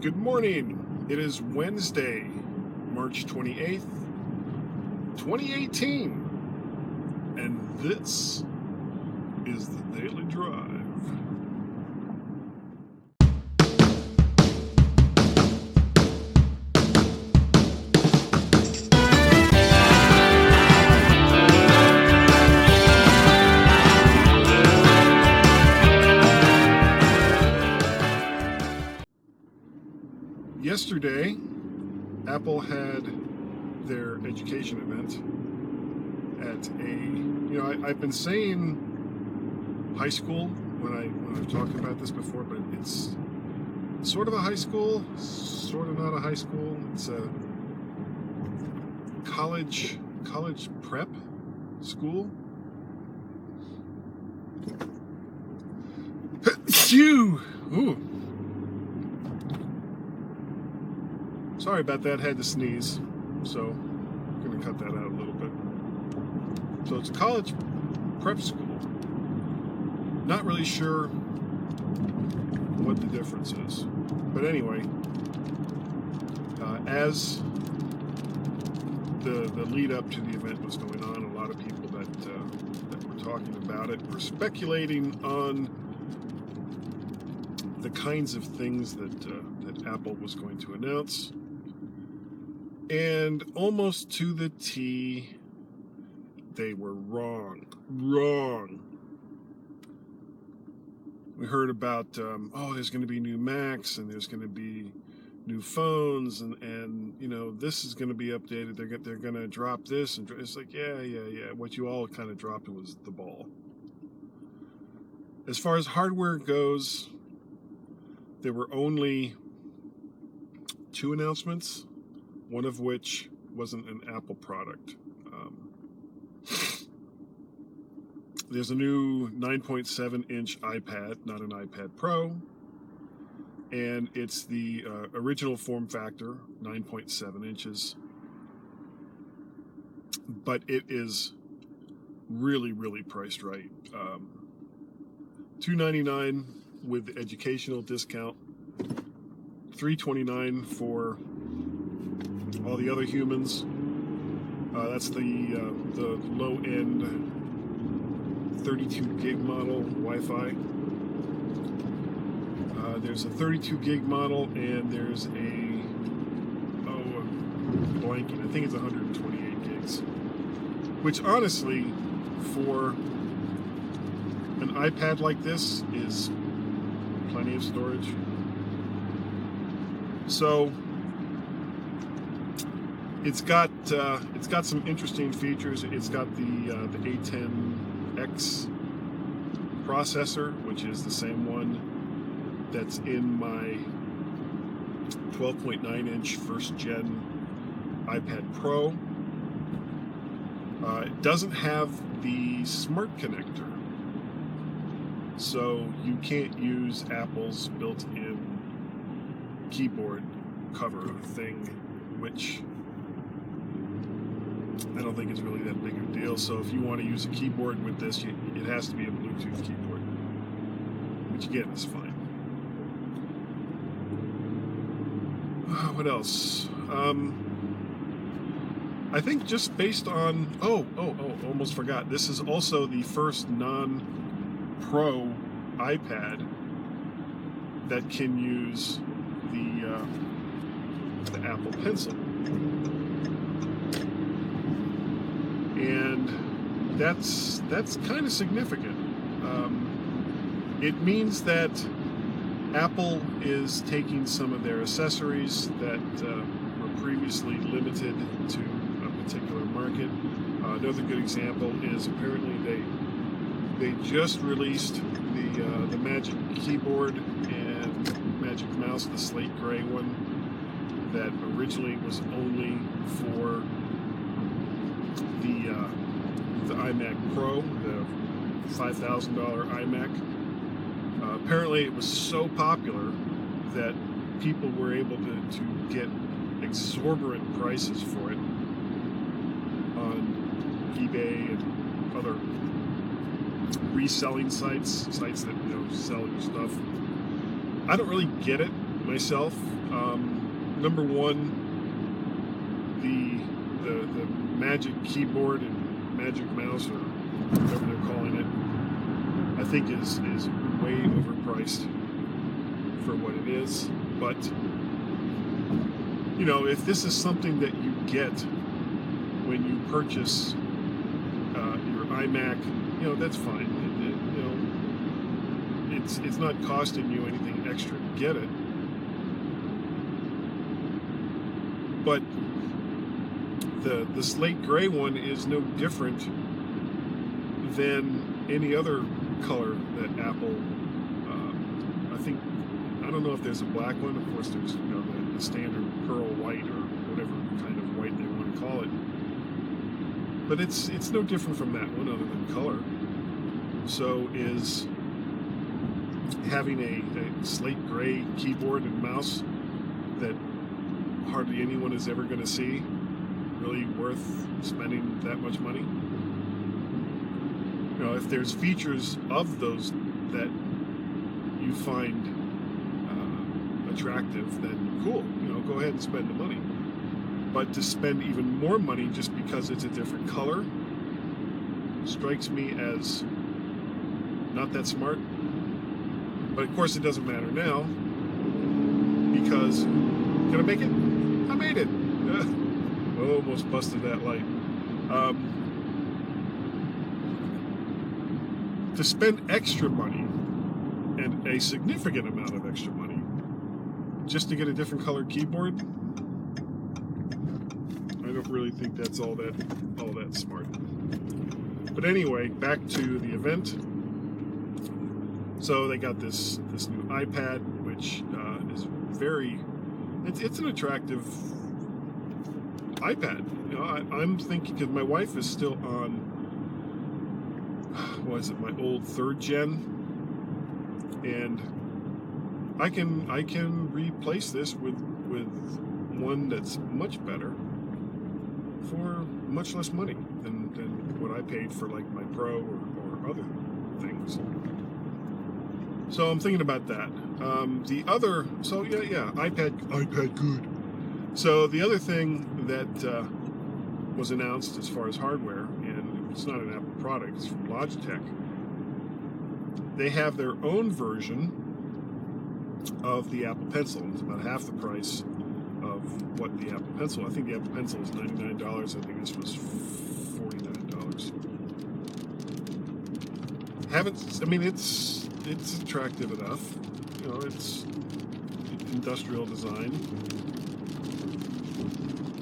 Good morning. It is Wednesday, March 28th, 2018, and this is the Daily Drive. Yesterday, Apple had their education event at I've been saying high school when I've talked about this before, but it's sort of a high school, sort of not a high school. It's a college prep school. Phew! Ooh. Sorry about that, had to sneeze, so I'm going to cut that out a little bit. So it's a college prep school. Not really sure what the difference is. But anyway, as the lead up to the event was going on, a lot of people that were talking about it were speculating on the kinds of things that Apple was going to announce. And almost to the T, they were wrong. We heard about, there's going to be new Macs, and there's going to be new phones, and this is going to be updated. They're going to drop this, and it's like, yeah. What you all kind of dropped was the ball. As far as hardware goes, there were only 2 announcements. One of which wasn't an Apple product. There's a new 9.7-inch iPad, not an iPad Pro, and it's the original form factor, 9.7 inches, but it is really, really priced right. $299 with educational discount, $329 for all the other humans. That's the low-end 32 gig model Wi-Fi. There's a 32 gig model, and there's I'm blanking. I think it's 128 gigs. Which honestly, for an iPad like this, is plenty of storage. So it's got some interesting features. It's got the A10X processor, which is the same one that's in my 12.9-inch first gen iPad Pro. It doesn't have the smart connector, so you can't use Apple's built-in keyboard cover thing, which I don't think it's really that big of a deal. So if you want to use a keyboard with this, it has to be a Bluetooth keyboard, which again is fine. What else? I think just based on almost forgot. This is also the first non-Pro iPad that can use the Apple Pencil. And that's kind of significant. It means that Apple is taking some of their accessories that were previously limited to a particular market. Another good example is apparently they just released the Magic Keyboard and Magic Mouse, the slate gray one, that originally was only for the iMac Pro, the $5,000 iMac. Apparently it was so popular that people were able to get exorbitant prices for it on eBay and other reselling sites that sell your stuff. I don't really get it myself. Number one, the Magic Keyboard and Magic Mouse, or whatever they're calling it, I think is way overpriced for what it is. But you know, if this is something that you get when you purchase your iMac, you know, that's fine. You know, it's not costing you anything extra to get it. But the slate gray one is no different than any other color that Apple. I don't know if there's a black one. Of course, there's, you know, the standard pearl white or whatever kind of white they want to call it. But it's no different from that one, other than color. So is having a slate gray keyboard and mouse that hardly anyone is ever going to see really worth spending that much money? You know, if there's features of those that you find attractive, then cool, you know, go ahead and spend the money. But to spend even more money just because it's a different color strikes me as not that smart. But of course it doesn't matter now, because can I make it? I made it. Almost busted that light. To spend extra money, and a significant amount of extra money, just to get a different colored keyboard, I don't really think that's all that smart. But anyway, back to the event. So they got this new iPad, which is very, it's an attractive iPad. You know, I'm thinking, because my wife is still on, what is it, my old 3rd gen, and I can replace this with one that's much better for much less money than what I paid for, like, my Pro or other things. So I'm thinking about that. The other, so yeah, iPad good. So the other thing that was announced as far as hardware, and it's not an Apple product, it's from Logitech. They have their own version of the Apple Pencil. It's about half the price of what the Apple Pencil. I think the Apple Pencil is $99. I think this was $49. I mean, it's attractive enough. You know, it's industrial design.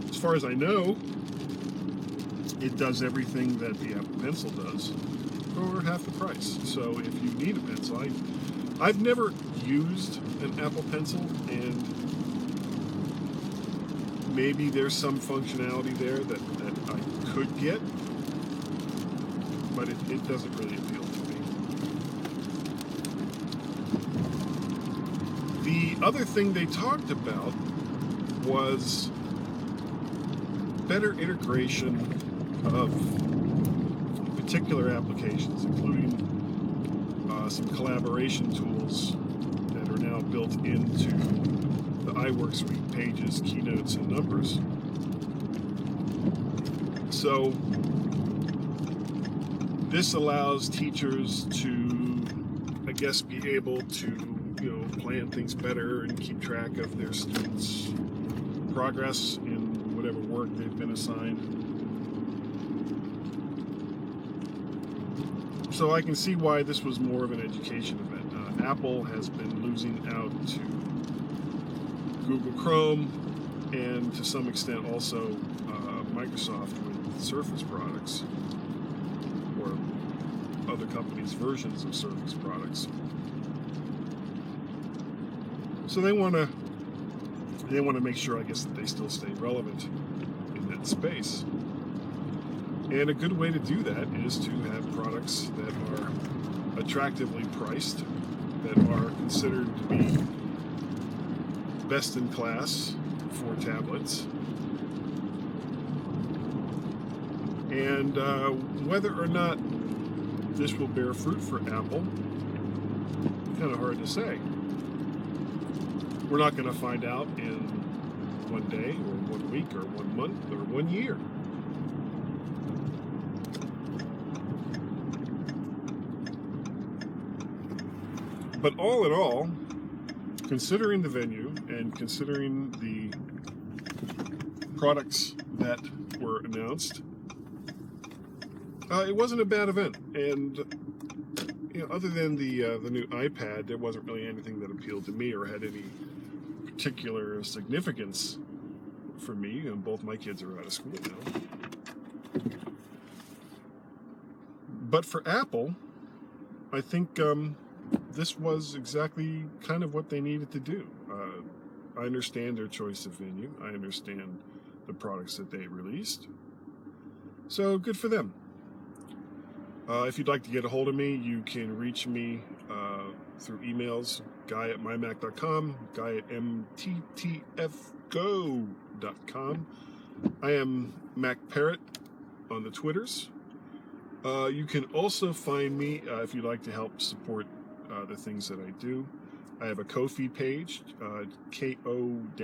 As far as I know, it does everything that the Apple Pencil does for half the price. So if you need a pencil, I've never used an Apple Pencil, and maybe there's some functionality there that I could get, but it doesn't really appeal to me. The other thing they talked about was better integration of particular applications, including some collaboration tools that are now built into the iWork Suite pages, keynotes, and numbers. So this allows teachers to, I guess, be able to, you know, plan things better and keep track of their students' progress in whatever work they've been assigned. So I can see why this was more of an education event. Apple has been losing out to Google Chrome, and to some extent also Microsoft with Surface products, or other companies' versions of Surface products. So they want to make sure, I guess, that they still stay relevant in that space. And a good way to do that is to have products that are attractively priced, that are considered to be best in class for tablets. And whether or not this will bear fruit for Apple, kind of hard to say. we're not going to find out in one day or 1 week or 1 month or 1 year. But all in all, considering the venue and considering the products that were announced, it wasn't a bad event. And other than the new iPad, there wasn't really anything that appealed to me or had any particular significance for me. And both my kids are out of school now. But for Apple, I think this was exactly kind of what they needed to do. I understand their choice of venue. I understand the products that they released. So good for them. If you'd like to get a hold of me, you can reach me through emails, guy@mymac.com, guy@mttfgo.com. I am Mac Parrot on the Twitters. You can also find me if you'd like to help support the things that I do. I have a Ko-fi page, ko-fi.com.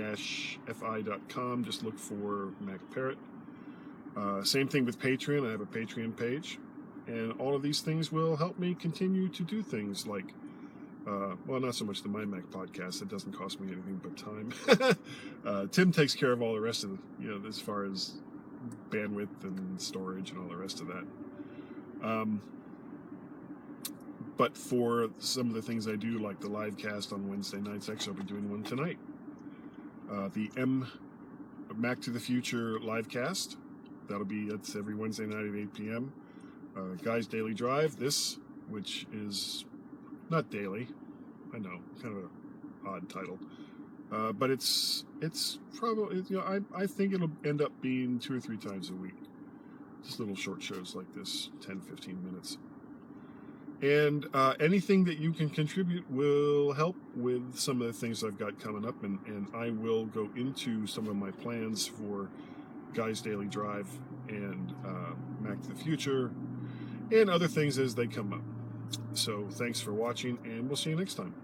Just look for Mac Parrot. Same thing with Patreon. I have a Patreon page. And all of these things will help me continue to do things like, well, not so much the My Mac podcast. It doesn't cost me anything but time. Tim takes care of all the rest of the, as far as bandwidth and storage and all the rest of that. But for some of the things I do, like the live cast on Wednesday nights, actually I'll be doing one tonight. The Mac to the Future live cast. That's every Wednesday night at 8 p.m. Guy's Daily Drive, which is not daily, I know, kind of an odd title, but it's probably, I think it'll end up being 2 or 3 times a week, just little short shows like this, 10-15 minutes, and anything that you can contribute will help with some of the things I've got coming up, and I will go into some of my plans for Guy's Daily Drive and Mac to the Future, and other things as they come up. So thanks for watching, and we'll see you next time.